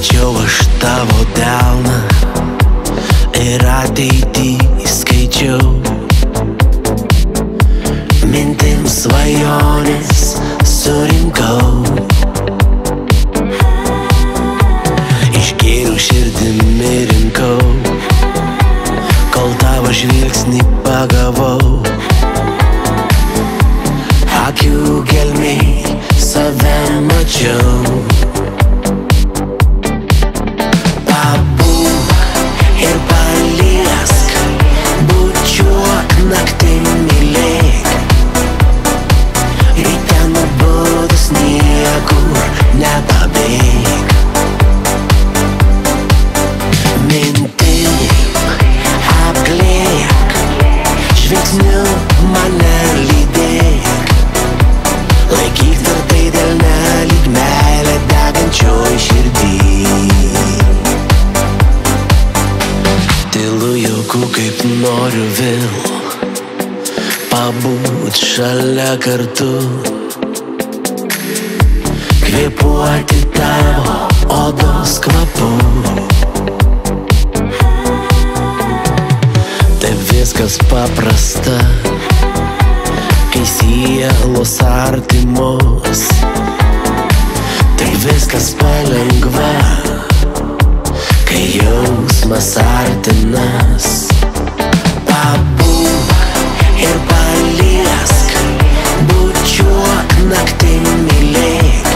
mačiau aš tavo delną ir ateitį skaičiau. Mintims svajonės surinkau, išgėriau širdimi rinkau, kol tavo žvilgsnį pagavau. Akių gelmėj save mačiau. Pabūk ir paliesk, bučiuok naktim mylėk. Ryte nubudus niekur nepabėk. Mintim apglėk, žvilgsniu mane lydėk. Laikyk tvirtai delne lyg meilė degančioj širdį. Tylu jauku kaip noriu vėl pabūt šalia kartu, kvėpuoti tavo odos kvapu. Tai viskas paprasta, kai sielos artimos. Tai viskas palengva, kai jausmas artinas. Pabūk ir paliesk, bučiuok naktim mylėk.